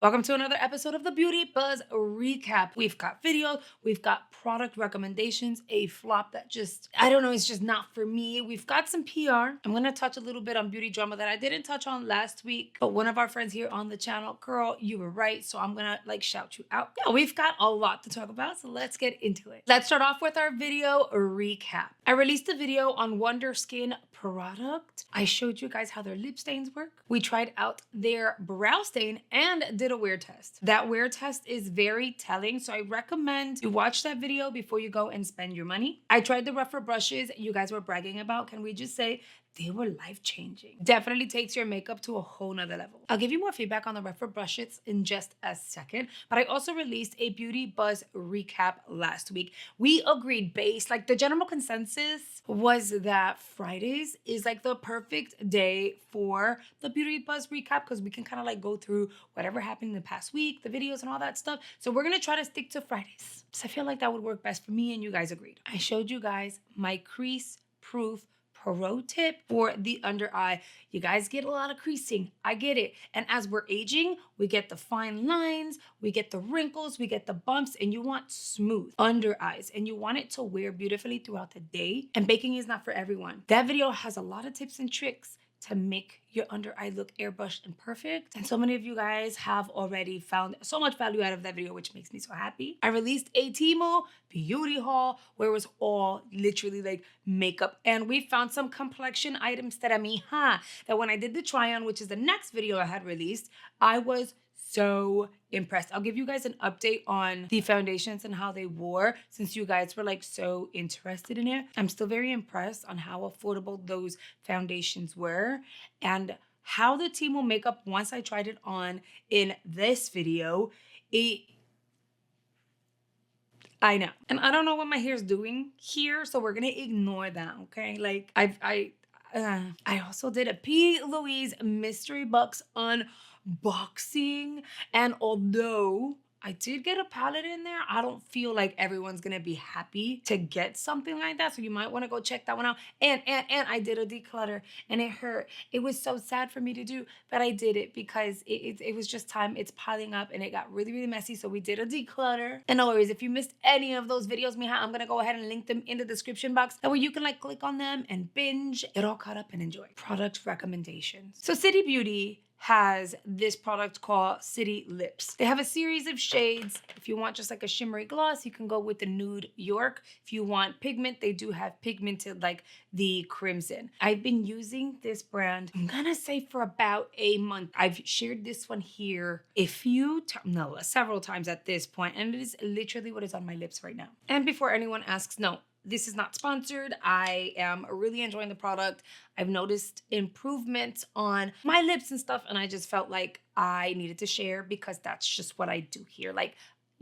Welcome to another episode of the Beauty Buzz Recap. We've got videos, we've got product recommendations, a flop that I don't know, it's just not for me. We've got some PR. I'm gonna touch a little bit on beauty drama that I didn't touch on last week, but one of our friends here on the channel, girl, you were right, so I'm gonna shout you out. Yeah, we've got a lot to talk about, so let's get into it. Let's start off with our video recap. I released a video on Wonder Skin product. I showed you guys how their lip stains work. We tried out their brow stain and did a wear test. That wear test is very telling, so I recommend you watch that video before you go and spend your money. I tried the rougher brushes you guys were bragging about. Can we just say they were life-changing? Definitely takes your makeup to a whole nother level. I'll give you more feedback on the rougher brushes in just a second, but I also released a beauty buzz recap last week. We agreed the general consensus was that Fridays is the perfect day for the beauty buzz recap because we can kind of go through whatever happened in the past week, the videos and all that stuff. So we're gonna try to stick to Fridays. So I feel like that would work best for me and you guys agreed. I showed you guys my crease proof pro tip for the under eye. You guys get a lot of creasing. I get it. And as we're aging, we get the fine lines, we get the wrinkles, we get the bumps, and you want smooth under eyes and you want it to wear beautifully throughout the day. And baking is not for everyone. That video has a lot of tips and tricks to make your under eye look airbrushed and perfect. And so many of you guys have already found so much value out of that video, which makes me so happy. I released a Temu beauty haul where it was all literally makeup. And we found some complexion items that when I did the try on, which is the next video I had released, I was so impressed. I'll give you guys an update on the foundations and how they wore since you guys were so interested in it. I'm still very impressed on how affordable those foundations were and how the Temu makeup, once I tried it on in this video, I know. And I don't know what my hair's doing here, so we're gonna ignore that, okay? I also did a P. Louise mystery box unboxing, and although I did get a palette in there, I don't feel like everyone's gonna be happy to get something like that, so you might want to go check that one out. And I did a declutter, and it hurt. It was so sad for me to do, but I did it because it was just time. It's piling up, and it got really, really messy, so we did a declutter. And no worries, if you missed any of those videos, I'm gonna go ahead and link them in the description box. That way you can click on them and binge it all caught up and enjoy. Product recommendations. So City Beauty has this product called City Lips. They have a series of shades. If you want just a shimmery gloss, you can go with the Nude York. If you want pigment, they do have pigmented the Crimson. I've been using this brand, I'm gonna say for about a month. I've shared this one here several times at this point, and it is literally what is on my lips right now. And before anyone asks, no, this is not sponsored. I am really enjoying the product. I've noticed improvements on my lips and stuff, and I just felt like I needed to share because that's just what I do here.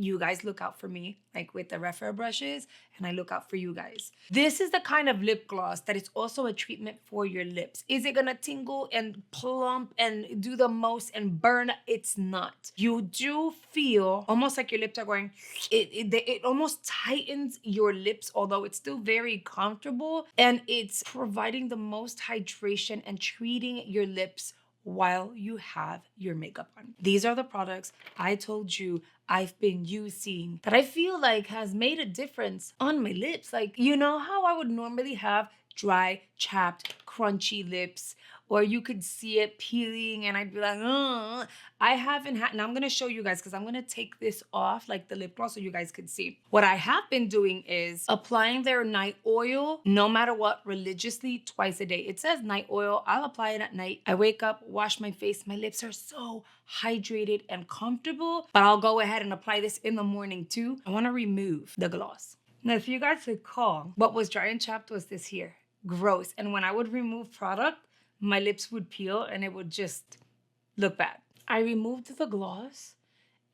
You guys look out for me, with the refer brushes, and I look out for you guys. This is the kind of lip gloss that is also a treatment for your lips. Is it gonna tingle and plump and do the most and burn? It's not. You do feel almost like your lips are going, it almost tightens your lips, although it's still very comfortable, and it's providing the most hydration and treating your lips while you have your makeup on. These are the products I told you I've been using that I feel has made a difference on my lips. You know how I would normally have dry, chapped, crunchy lips, or you could see it peeling and I'd be like, oh, I haven't had, and I'm gonna show you guys because I'm gonna take this off, the lip gloss, so you guys could see. What I have been doing is applying their night oil, no matter what, religiously twice a day. It says night oil, I'll apply it at night. I wake up, wash my face, my lips are so hydrated and comfortable, but I'll go ahead and apply this in the morning too. I wanna remove the gloss. Now, if you guys recall, what was dry and chapped was this here, gross. And when I would remove product, my lips would peel and it would just look bad. I removed the gloss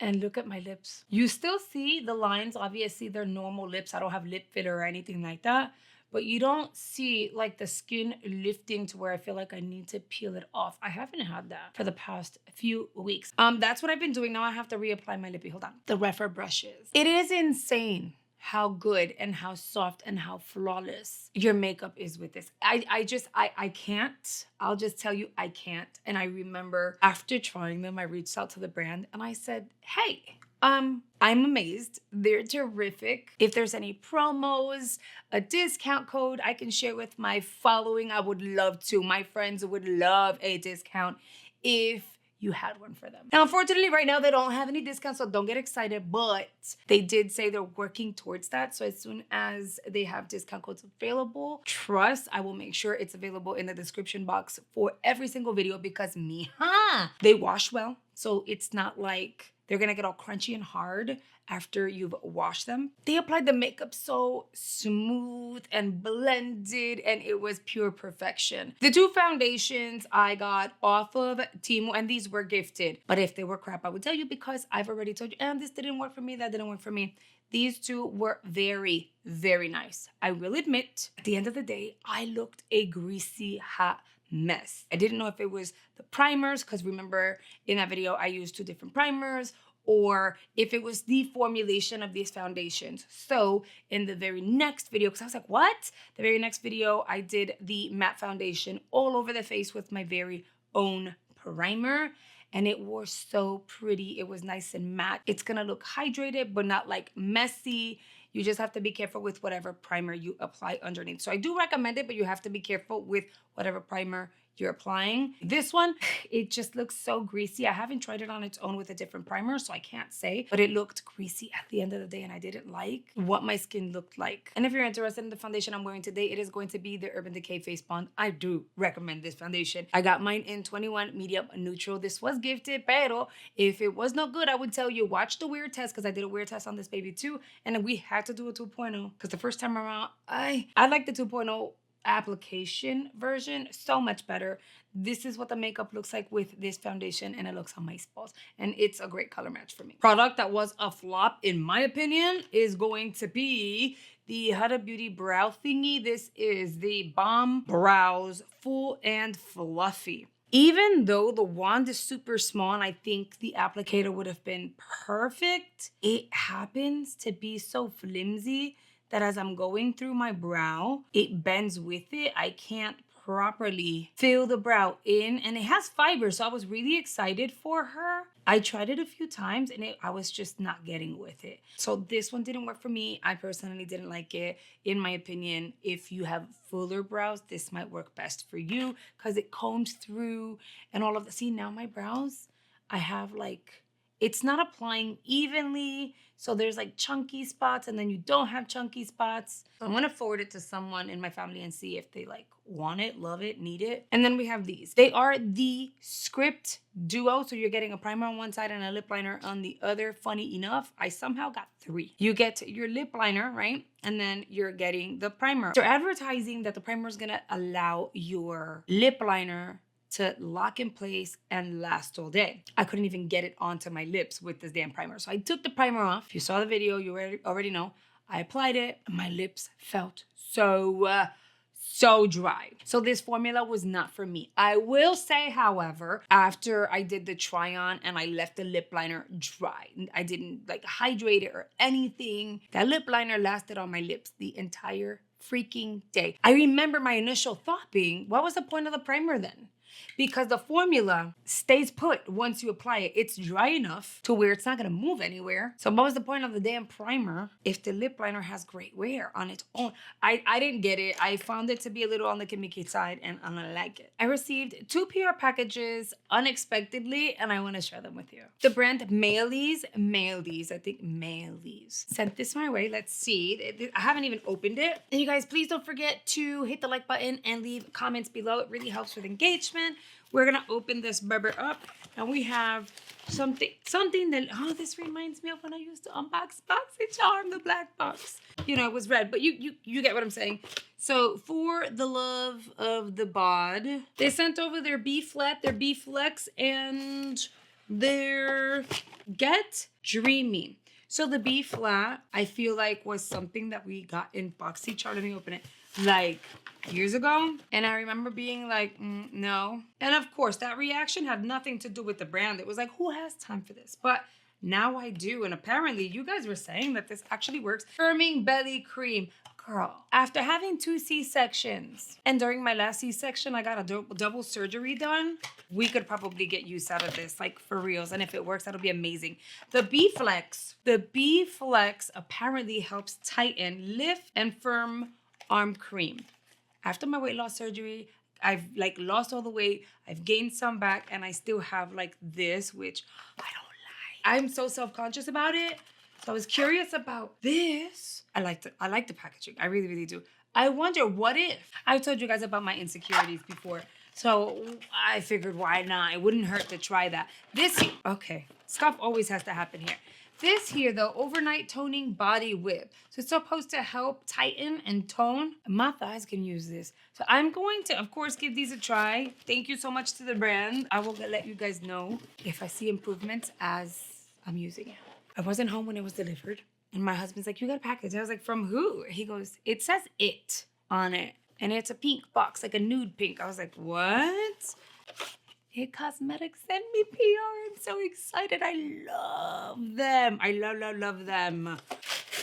and look at my lips. You still see the lines. Obviously, they're normal lips. I don't have lip filler or anything like that. But you don't see the skin lifting to where I feel like I need to peel it off. I haven't had that for the past few weeks. That's what I've been doing. Now I have to reapply my lippy. Hold on. The refer brushes. It is insane how good and how soft and how flawless your makeup is with this. I can't. I'll just tell you, I can't. And I remember after trying them, I reached out to the brand and I said, hey, I'm amazed. They're terrific. If there's any promos, a discount code I can share with my following, I would love to. My friends would love a discount if you had one for them. Now, unfortunately, right now, they don't have any discounts, so don't get excited, but they did say they're working towards that. So as soon as they have discount codes available, trust, I will make sure it's available in the description box for every single video because they wash well. So it's not like they're gonna get all crunchy and hard after you've washed them. They applied the makeup so smooth and blended, and it was pure perfection. The two foundations I got off of Temu, and these were gifted. But if they were crap, I would tell you because I've already told you, and this didn't work for me, that didn't work for me. These two were very, very nice. I will admit, at the end of the day, I looked a greasy, hot mess. I didn't know if it was the primers, because remember in that video, I used 2 different primers, or if it was the formulation of these foundations. So in the very next video, because I was like, what? The very next video, I did the matte foundation all over the face with my very own primer. And it was so pretty. It was nice and matte. It's gonna look hydrated, but not like messy. You just have to be careful with whatever primer you apply underneath. So I do recommend it, but you have to be careful with whatever primer you're applying. This one, it just looks so greasy. I haven't tried it on its own with a different primer, so I can't say, but it looked greasy at the end of the day, and I didn't like what my skin looked like. And if you're interested in the foundation I'm wearing today, it is going to be the Urban Decay Face Bond. I do recommend this foundation. I got mine in 21 medium neutral. This was gifted, pero if it was not good, I would tell you, watch the wear test, because I did a wear test on this baby too, and then we had to do a 2.0, because the first time around, I like the 2.0 application version so much better. This is what the makeup looks like with this foundation, and it looks amazeballs, and it's a great color match for me. Product that was a flop in my opinion is going to be the Huda Beauty brow thingy. This is the Balm Brows Full and Fluffy. Even though the wand is super small and I think the applicator would have been perfect, it happens to be so flimsy that as I'm going through my brow, it bends with it. I can't properly fill the brow in, and it has fiber, so I was really excited for her. I tried it a few times and I was just not getting with it. So this one didn't work for me. I personally didn't like it. In my opinion, if you have fuller brows, this might work best for you because it combs through and all of the, see now my brows, I have like, it's not applying evenly. So there's like chunky spots and then you don't have chunky spots. So I'm gonna forward it to someone in my family and see if they like want it, love it, need it. And then we have these. They are the Script Duo. So you're getting a primer on one side and a lip liner on the other. Funny enough, I somehow got 3. You get your lip liner, right? And then you're getting the primer. They're advertising that the primer is gonna allow your lip liner to lock in place and last all day. I couldn't even get it onto my lips with this damn primer. So I took the primer off. If you saw the video, you already know. I applied it and my lips felt so dry. So this formula was not for me. I will say, however, after I did the try on and I left the lip liner dry, I didn't like hydrate it or anything. That lip liner lasted on my lips the entire freaking day. I remember my initial thought being, what was the point of the primer then? Because the formula stays put once you apply it. It's dry enough to where it's not gonna move anywhere. So what was the point of the damn primer if the lip liner has great wear on its own? I didn't get it. I found it to be a little on the gimmicky side and I don't like it. I received 2 PR packages unexpectedly and I wanna share them with you. The brand Mailey's, I think Mailey's, sent this my way. Let's see. I haven't even opened it. And you guys, please don't forget to hit the like button and leave comments below. It really helps with engagement. We're gonna open this bubber up and we have something that, oh, this reminds me of when I used to unbox BoxyCharm, the black box. You know, it was red, but you get what I'm saying. So for the love of the bod, they sent over their B flat, their B flex, and their Get Dreamy. So the B flat, I feel like was something that we got in BoxyCharm. Let me open it. Like years ago, and I remember being like, no. And of course, that reaction had nothing to do with the brand. It was like, who has time for this? But Now I do. And apparently you guys were saying that this actually works. Firming belly cream. Girl, after having 2 C-sections and during my last C-section, I got a double surgery done. We could probably get use out of this, like for reals. And if it works, that'll be amazing. The B Flex apparently helps tighten, lift, and firm arm cream. After my weight loss surgery, I've like lost all the weight. I've gained some back and I still have like this, which I don't like. I'm so self-conscious about it. So I was curious about this. I like the packaging. I really, really do. I wonder, what if? I told you guys about my insecurities before. So I figured, why not? It wouldn't hurt to try that. Okay, stuff always has to happen here. This here, the overnight toning body whip. So it's supposed to help tighten and tone. My thighs can use this. So I'm going to, of course, give these a try. Thank you so much to the brand. I will let you guys know if I see improvements as I'm using it. I wasn't home when it was delivered. And my husband's like, you got a package. I was like, from who? He goes, it says it on it. And it's a pink box, like a nude pink. I was like, what? It Cosmetics sent me PR. I'm so excited. I love them. I love them.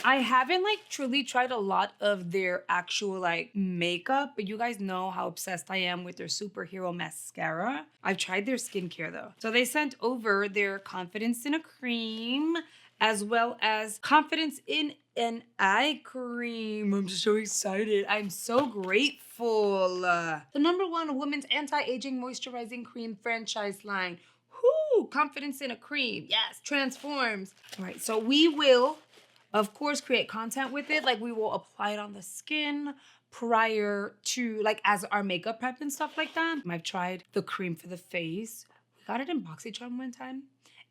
I haven't like truly tried a lot of their actual like makeup, but you guys know how obsessed I am with their superhero mascara. I've tried their skincare though. So they sent over their Confidence in a Cream, as well as Confidence in an Eye Cream. I'm so excited. I'm so grateful. The #1 women's anti-aging moisturizing cream franchise line. Whoo! Confidence in a Cream. Yes, transforms. All right, so we will, of course, create content with it. Like we will apply it on the skin prior to like as our makeup prep and stuff like that. I've tried the cream for the face. We got it in BoxyCharm one time.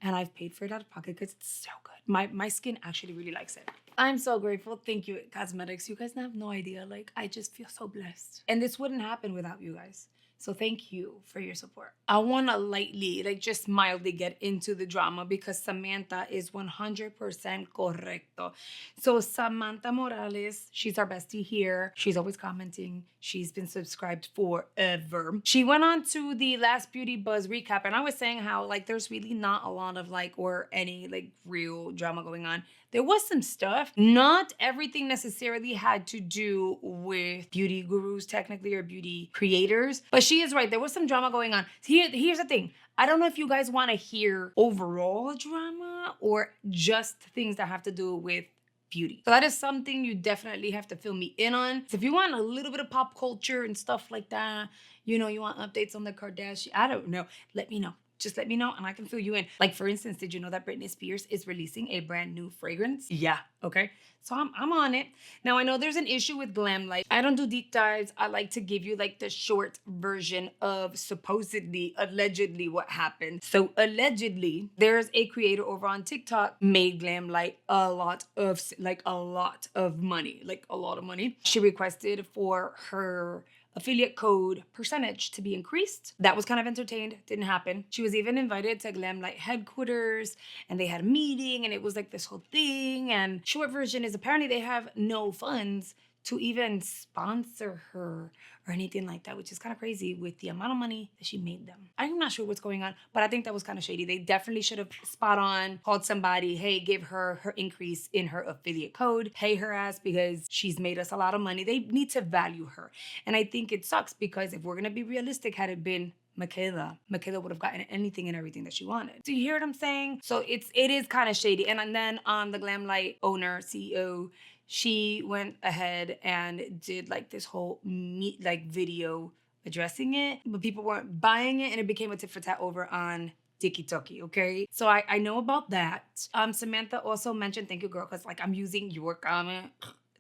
And I've paid for it out of pocket because it's so good. My skin actually really likes it. I'm so grateful. Thank you, Cosmetics. You guys have no idea. Like, I just feel so blessed. And this wouldn't happen without you guys. So thank you for your support. I want to lightly, like just mildly get into the drama because Samantha is 100% correcto. So Samantha Morales, she's our bestie here. She's always commenting. She's been subscribed forever. She went on to the last Beauty Buzz recap and I was saying how like there's really not a lot of like or any like real drama going on. There was some stuff. Not everything necessarily had to do with beauty gurus technically or beauty creators, but she is right. There was some drama going on. Here's the thing. I don't know if you guys want to hear overall drama or just things that have to do with beauty. So that is something you definitely have to fill me in on. So if you want a little bit of pop culture and stuff like that, you know, you want updates on the Kardashians, I don't know, let me know. Just let me know and I can fill you in. Like for instance, did you know that Britney Spears is releasing a brand new fragrance? Yeah, okay. So I'm on it. Now I know there's an issue with Glam Life. I don't do deep dives. I like to give you like the short version of supposedly, allegedly what happened. So allegedly, there's a creator over on TikTok made Glam Light a lot of money, like a lot of money. She requested for her affiliate code percentage to be increased. That was kind of entertained, didn't happen. She was even invited to Glamlight headquarters and they had a meeting and it was like this whole thing. And short version is apparently they have no funds to even sponsor her or anything like that, which is kind of crazy with the amount of money that she made them. I'm not sure what's going on, but I think that was kind of shady. They definitely should have spot on called somebody, hey, give her her increase in her affiliate code, pay her ass because she's made us a lot of money. They need to value her. And I think it sucks because if we're going to be realistic, had it been Michaela would have gotten anything and everything that she wanted. Do you hear what I'm saying? So it is kind of shady. And then on the Glamlight owner, CEO, she went ahead and did like this whole video addressing it, but people weren't buying it and it became a tit for tat over on TikTok, okay? So I know about that. Samantha also mentioned, thank you girl, because like I'm using your comment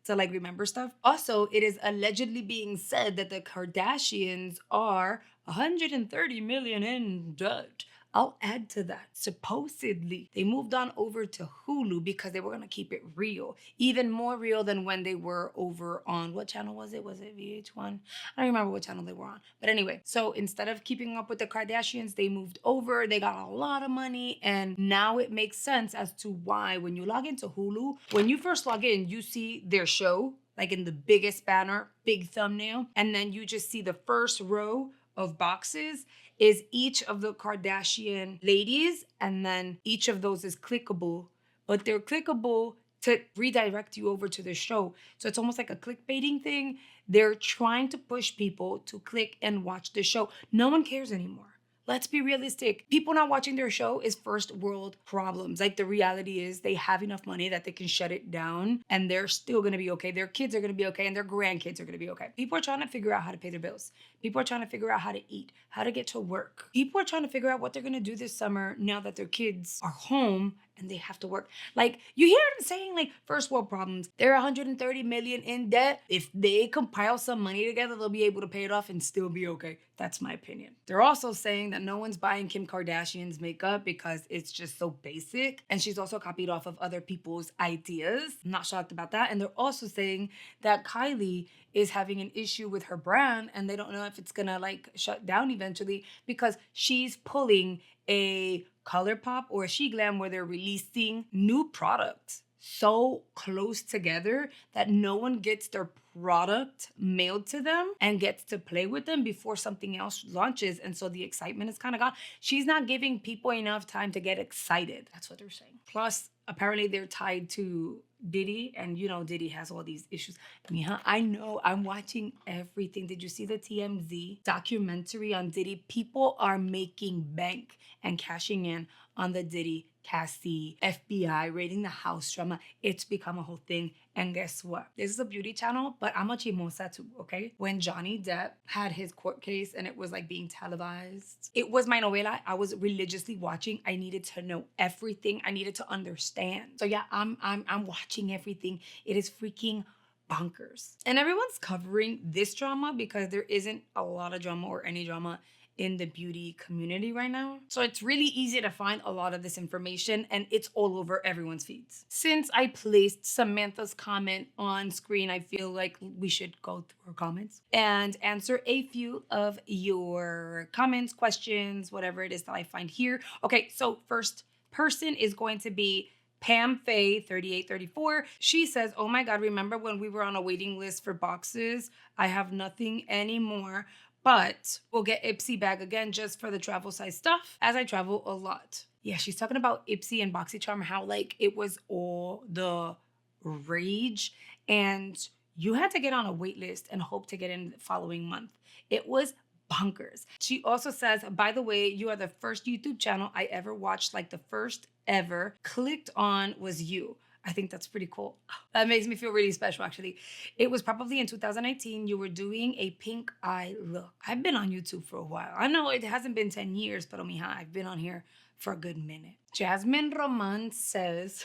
to like remember stuff. Also, it is allegedly being said that the Kardashians are 130 million in debt. I'll add to that. Supposedly, they moved on over to Hulu because they were going to keep it real. Even more real than when they were over on, what channel was it? Was it VH1? I don't remember what channel they were on. But anyway, so instead of keeping up with the Kardashians, they moved over. They got a lot of money. And now it makes sense as to why when you log into Hulu, when you first log in, you see their show, like in the biggest banner, big thumbnail. And then you just see the first row of boxes. is each of the Kardashian ladies, and then each of those is clickable, but they're clickable to redirect you over to the show. So it's almost like a clickbaiting thing. They're trying to push people to click and watch the show. No one cares anymore. Let's be realistic. People not watching their show is first world problems. Like, the reality is they have enough money that they can shut it down and they're still gonna be okay. Their kids are gonna be okay and their grandkids are gonna be okay. People are trying to figure out how to pay their bills. People are trying to figure out how to eat, how to get to work. People are trying to figure out what they're gonna do this summer now that their kids are home and they have to work. Like, you hear them saying, like, first world problems. They're 130 million in debt. If they compile some money together, they'll be able to pay it off and still be okay. That's my opinion. They're also saying that no one's buying Kim Kardashian's makeup because it's just so basic. And she's also copied off of other people's ideas. I'm not shocked about that. And they're also saying that Kylie is having an issue with her brand and they don't know if it's gonna like shut down eventually because she's pulling a ColourPop or a SheGlam where they're releasing new products so close together that no one gets their product mailed to them and gets to play with them before something else launches. And so the excitement is kind of gone. She's not giving people enough time to get excited. That's what they're saying. Plus, apparently they're tied to Diddy, and you know Diddy has all these issues. Mija, I know, I'm watching everything. Did you see the TMZ documentary on Diddy? People are making bank and cashing in on the Diddy, Cassie, FBI, raiding the house drama. It's become a whole thing. And guess what? This is a beauty channel, but I'm a chimosa too, okay? When Johnny Depp had his court case and it was like being televised, it was my novela. I was religiously watching. I needed to know everything. I needed to understand. So yeah, I'm watching everything. It is freaking bonkers. And everyone's covering this drama because there isn't a lot of drama or any drama in the beauty community right now. So it's really easy to find a lot of this information and it's all over everyone's feeds. Since I placed Samantha's comment on screen, I feel like we should go through her comments and answer a few of your comments, questions, whatever it is that I find here. Okay, so first person is going to be Pam Faye 3834. She says, oh my God, remember when we were on a waiting list for boxes? I have nothing anymore, but we'll get Ipsy bag again just for the travel size stuff as I travel a lot. Yeah, she's talking about Ipsy and BoxyCharm, how like it was all the rage and you had to get on a wait list and hope to get in the following month. It was bonkers. She also says, by the way, you are the first YouTube channel I ever watched, like the first ever clicked on was you. I think that's pretty cool. That makes me feel really special, actually. It was probably in 2019. You were doing a pink eye look. I've been on YouTube for a while. I know it hasn't been 10 years, but mija, I've been on here for a good minute. Jasmine Roman says,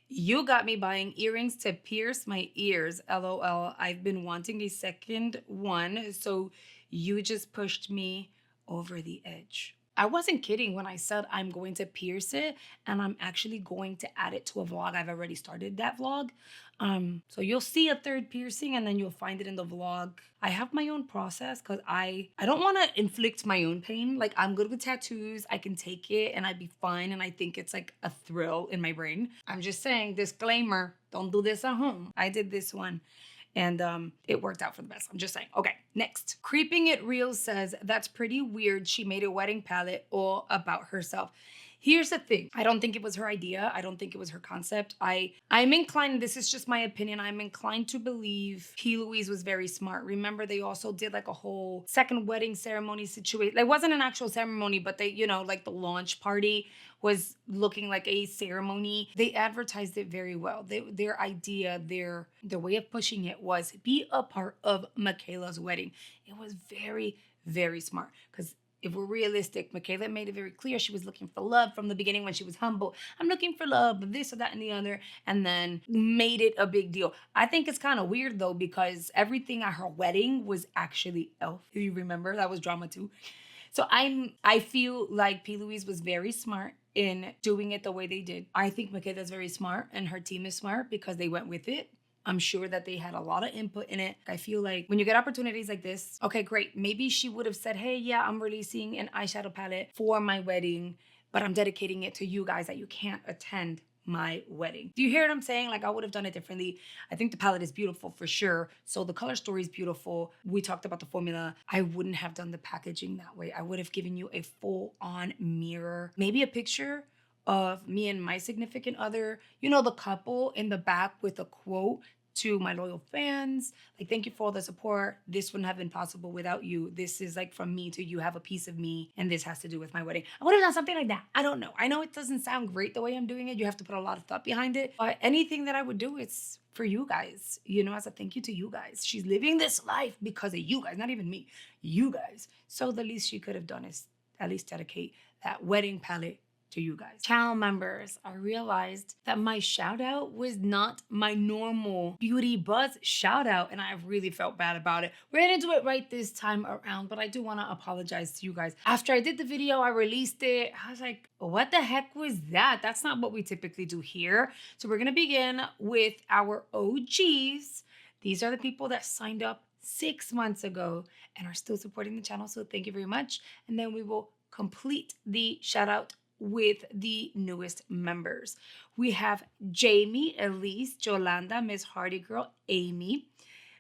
you got me buying earrings to pierce my ears. LOL. I've been wanting a second one, so you just pushed me over the edge. I wasn't kidding when I said I'm going to pierce it and I'm actually going to add it to a vlog. I've already started that vlog. So you'll see a third piercing and then you'll find it in the vlog. I have my own process because I don't want to inflict my own pain. Like, I'm good with tattoos. I can take it and I'd be fine. And I think it's like a thrill in my brain. I'm just saying, disclaimer, don't do this at home. I did this one. And it worked out for the best. I'm just saying. Okay, next. Creeping It Real says, that's pretty weird. She made a wedding palette all about herself. Here's the thing. I don't think it was her idea. I don't think it was her concept. I'm inclined, this is just my opinion, I'm inclined to believe P. Louise was very smart. Remember, they also did like a whole second wedding ceremony situation. It wasn't an actual ceremony, but they, you know, like the launch party was looking like a ceremony. They advertised it very well. Their idea, their way of pushing it was be a part of Michaela's wedding. It was very, very smart because if we're realistic, Michaela made it very clear she was looking for love from the beginning when she was humble. I'm looking for love, this or that and the other, and then made it a big deal. I think it's kind of weird though because everything at her wedding was actually Elf. If you remember, that was drama too. So I feel like P. Louise was very smart in doing it the way they did. I think Michaela's very smart and her team is smart because they went with it. I'm sure that they had a lot of input in it. I feel like when you get opportunities like this, okay, great. Maybe she would have said, hey, yeah, I'm releasing an eyeshadow palette for my wedding, but I'm dedicating it to you guys that you can't attend my wedding. Do you hear what I'm saying? Like, I would have done it differently. I think the palette is beautiful for sure. So the color story is beautiful. We talked about the formula. I wouldn't have done the packaging that way. I would have given you a full-on mirror, maybe a picture of me and my significant other, you know, the couple in the back with a quote to my loyal fans. Like, thank you for all the support. This wouldn't have been possible without you. This is like from me to you, have a piece of me, and this has to do with my wedding. I would have done something like that. I don't know. I know it doesn't sound great the way I'm doing it. You have to put a lot of thought behind it. But anything that I would do, it's for you guys, you know, as a thank you to you guys. She's living this life because of you guys, not even me, you guys. So the least she could have done is at least dedicate that wedding palette to you guys. Channel members, I realized that my shout out was not my normal Beauty Buzz shout out, and I really felt bad about it. We're gonna do it right this time around, but I do want to apologize to you guys. After I did the video, I released it. I was like, what the heck was that? That's not what we typically do here. So we're gonna begin with our OGs. These are the people that signed up 6 months ago and are still supporting the channel, so thank you very much. And then we will complete the shout out with the newest members. We have Jamie, Elise, Jolanda, Miss Hardy Girl, Amy,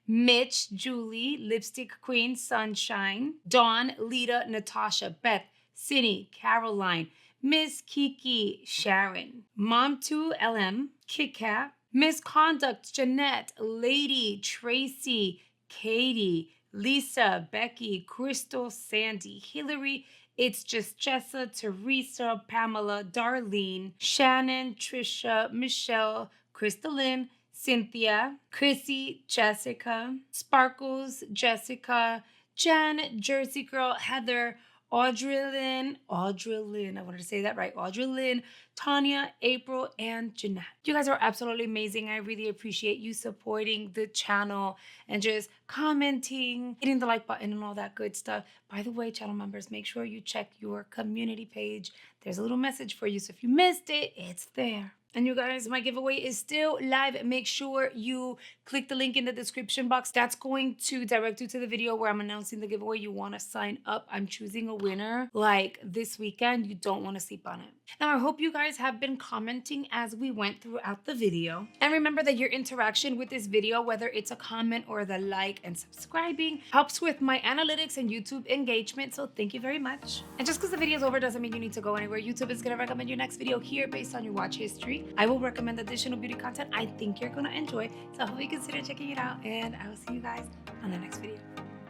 Mitch, Julie, Lipstick Queen, Sunshine, Dawn, Lita, Natasha, Beth, Cindy, Caroline, Miss Kiki, Sharon, Mom2 LM, Kit Kat, Misconduct, Jeanette, Lady, Tracy, Katie, Lisa, Becky, Crystal, Sandy, Hillary, It's Just Jessa, Teresa, Pamela, Darlene, Shannon, Trisha, Michelle, Crystalline, Cynthia, Chrissy, Jessica, Sparkles, Jessica, Jen, Jersey Girl, Heather, Audrey-Lynn, I wanted to say that right, Audrey-Lynn, Tanya, April, and Jeanette. You guys are absolutely amazing. I really appreciate you supporting the channel and just commenting, hitting the like button and all that good stuff. By the way, channel members, make sure you check your community page. There's a little message for you, so if you missed it, it's there. And you guys, my giveaway is still live. Make sure you click the link in the description box. That's going to direct you to the video where I'm announcing the giveaway. You want to sign up. I'm choosing a winner like this weekend. You don't want to sleep on it. Now, I hope you guys have been commenting as we went throughout the video. And remember that your interaction with this video, whether it's a comment or the like and subscribing, helps with my analytics and YouTube engagement. So thank you very much. And just because the video is over doesn't mean you need to go anywhere. YouTube is going to recommend your next video here based on your watch history. I will recommend additional beauty content I think you're going to enjoy. So I hope you consider checking it out. And I will see you guys on the next video.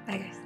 Bye, guys.